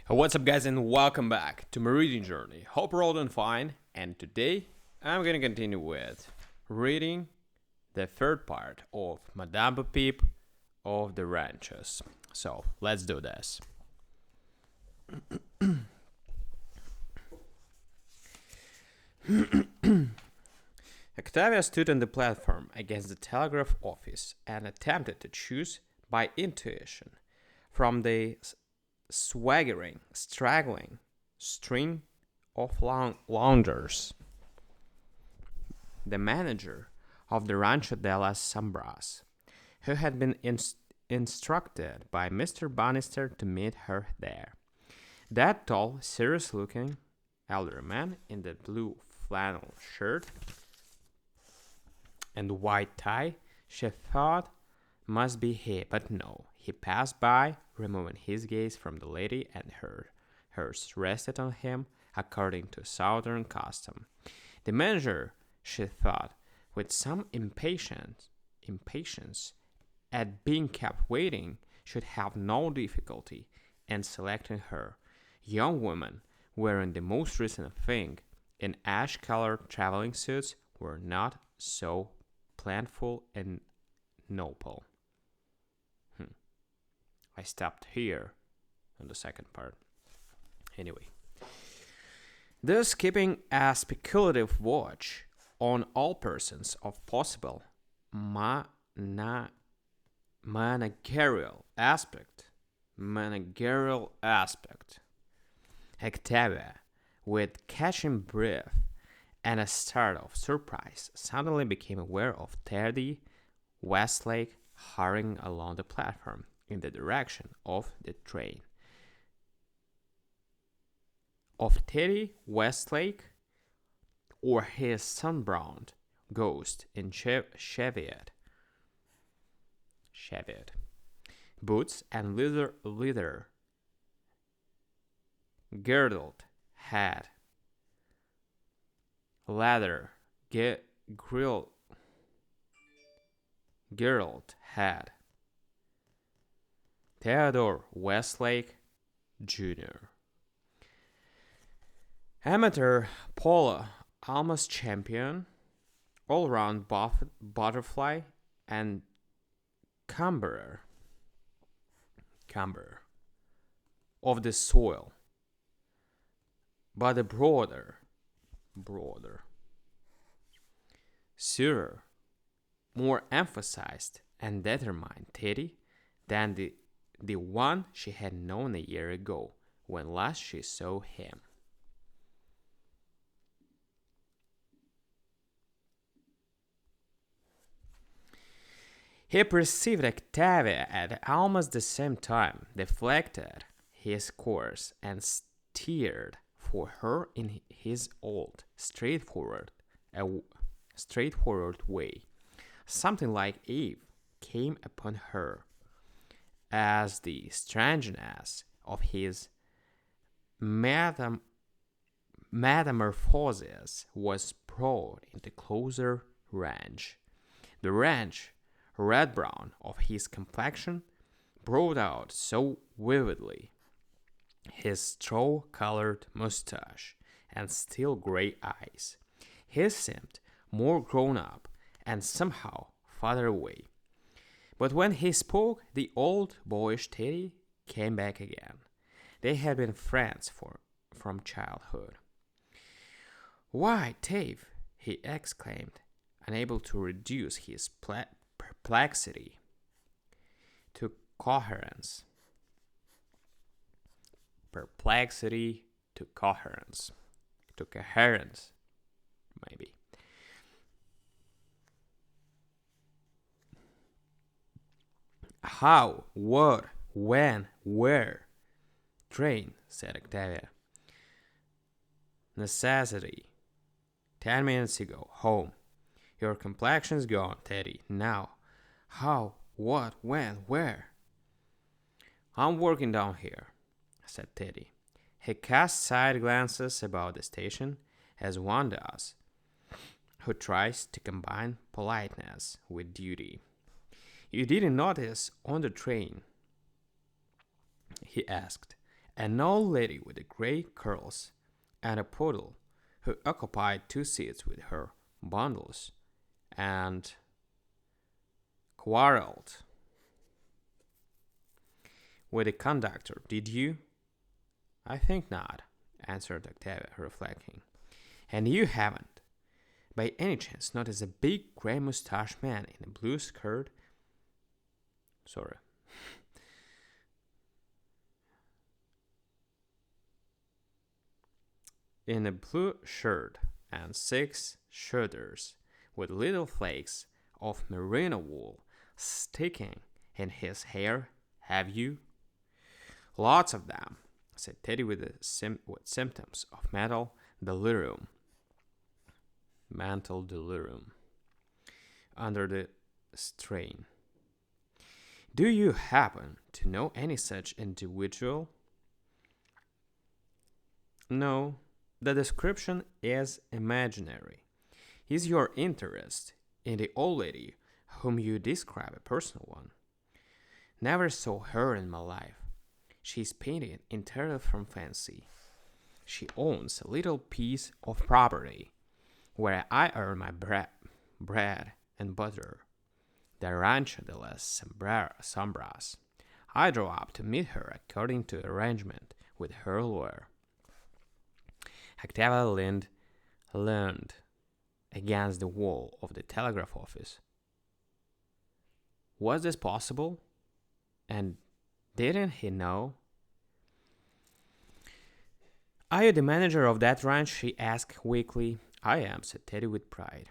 What's up, guys, and welcome back to my reading journey. Hope you're all doing fine. And today I'm gonna continue with reading the third part of Madame Bo-Peep of the Ranches. So let's do this. Octavia stood on the platform against the telegraph office and attempted to choose by intuition from the swaggering, straggling string of loungers. The manager of the Rancho de las Sombras, who had been instructed by Mr. Bannister to meet her there. That tall, serious-looking elder man in the blue flannel shirt and white tie, she thought must be he, but no. He passed by, removing his gaze from the lady, and hers rested on him according to southern custom. The manager, she thought, with some impatience at being kept waiting, should have no difficulty in selecting her. Young women wearing the most recent thing in ash-colored traveling suits were not so plentiful and noble. I stopped here on the second part. Anyway, thus keeping a speculative watch on all persons of possible managerial aspect, Octavia, with catching breath and a start of surprise, suddenly became aware of Teddy Westlake hurrying along the platform in the direction of the train. Of Teddy Westlake or his sunbrowned ghost in Cheviot. Boots and leather girdled hat. Leather girdled hat. Theodore Westlake Jr. Amateur polo almost champion, all-round butterfly, and cumberer of the soil, but a broader, surer, more emphasized and determined Teddy than the one she had known a year ago when last she saw him. He perceived Octavia at almost the same time, deflected his course, and steered for her in his old, straightforward way. Something like Eve came upon her as the strangeness of his metamorphosis was brought into closer range. The range, red-brown, of his complexion brought out so vividly his straw-colored mustache and steel gray eyes. He seemed more grown up and somehow farther away. But when he spoke, the old boyish Teddy came back again. They had been friends from childhood. "Why, Dave," he exclaimed, unable to reduce his perplexity to coherence. To coherence, maybe. "How? What? When? Where?" "Train," said Octavia. "Necessity. 10 minutes ago. Home. Your complexion's gone, Teddy. Now. How? What? When? Where?" "I'm working down here," said Teddy. He cast side glances about the station, as one does who tries to combine politeness with duty. "You didn't notice on the train," he asked, An old lady with grey curls and a poodle who occupied two seats with her bundles and quarreled with the conductor, did you? I think not, answered Octavia, reflecting. And you haven't, by any chance, noticed a big grey mustached man in a blue skirt? Sorry. In a blue shirt and 6 shoulders, with little flakes of merino wool sticking in his hair, have you? Lots of them, said Teddy with symptoms of mental delirium, under the strain. Do you happen to know any such individual? No, the description is imaginary. Is your interest in the old lady whom you describe a personal one? Never saw her in my life. She is painted entirely from fancy. She owns a little piece of property where I earn my bread and butter, the Rancho de las Sombras. I drove up to meet her according to arrangement with her lawyer. Octavia leaned against the wall of the telegraph office. Was this possible? And didn't he know? Are you the manager of that ranch? She asked weakly. I am, said Teddy with pride.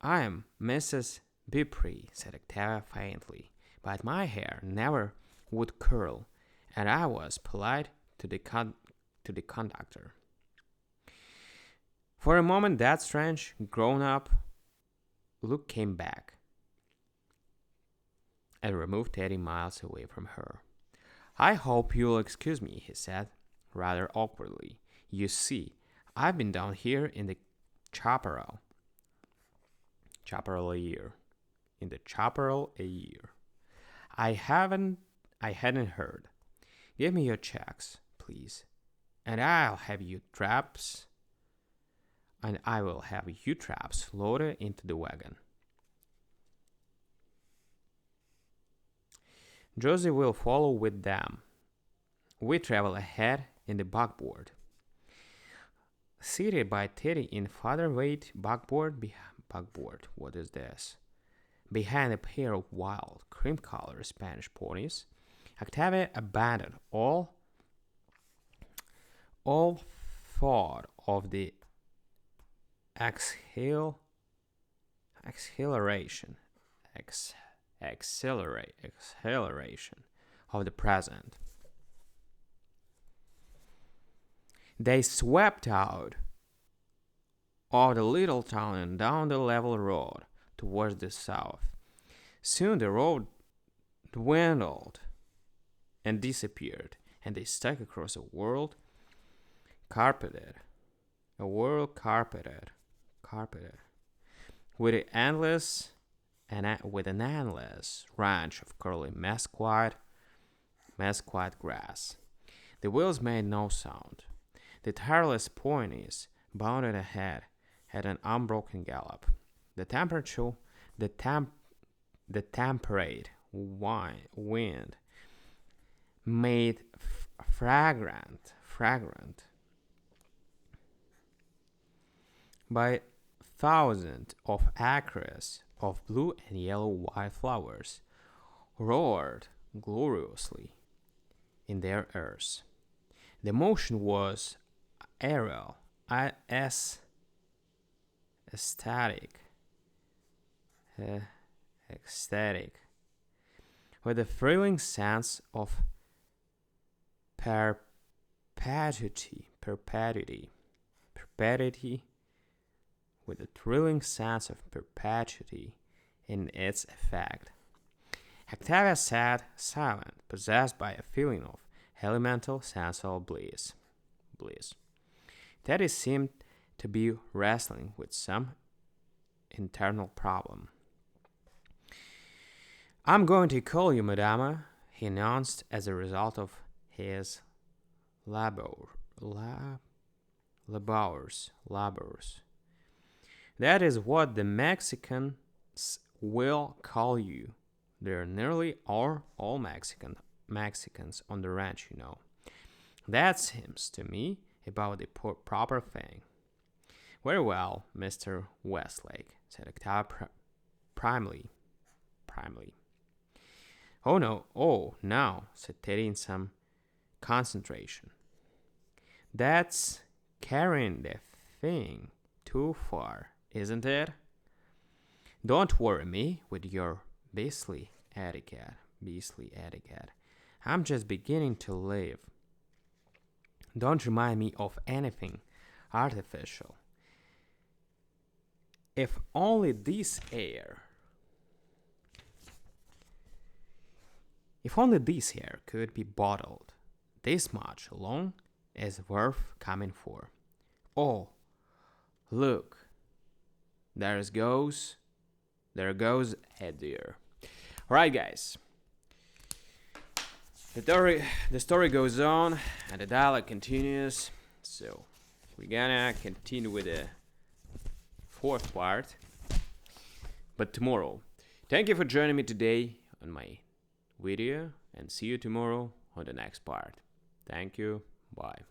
I am Mrs. Beaupre, said Octavia faintly, but my hair never would curl, and I was polite to the conductor. For a moment that strange, grown-up look came back and removed Teddy miles away from her. I hope you'll excuse me, he said, rather awkwardly. You see, I've been down here in the chaparral a year. In the chaparral a year. I hadn't heard. Give me your checks, please, and I'll have you traps. And I will have you traps loaded into the wagon. Josie will follow with them. We travel ahead in the buckboard. Seated by Teddy in featherweight buckboard, what is this? Behind a pair of wild, cream-colored Spanish ponies, Octavia abandoned all thought of the acceleration of the present. They swept out of the little town and down the level road towards the south. Soon the road dwindled and disappeared, and they stuck across a world carpeted with an endless ranch of curly mesquite grass. The wheels made no sound. The tireless ponies bounded ahead at an unbroken gallop. The temperate wind made fragrant by thousands of acres of blue and yellow wildflowers roared gloriously in their ears. The motion was aerial, ecstatic, with a thrilling sense of perpetuity, with a thrilling sense of perpetuity in its effect. Octavia sat silent, possessed by a feeling of elemental sensual bliss. Teddy seemed to be wrestling with some internal problem. I'm going to call you Madama, he announced as a result of his labor, labors. That is what the Mexicans will call you. They're nearly all Mexicans on the ranch, you know. That seems to me about the proper thing. Very well, Mr. Westlake, said Octave primly. Oh, no, said Teddy in some concentration. That's carrying the thing too far, isn't it? Don't worry me with your beastly etiquette. I'm just beginning to live. Don't remind me of anything artificial. If only this air could be bottled, this much alone is worth coming for. Oh, look, there goes a deer. Alright, guys. The story goes on and the dialogue continues. So we're gonna continue with the fourth part, but tomorrow. Thank you for joining me today on my video, and see you tomorrow on the next part. Thank you. Bye.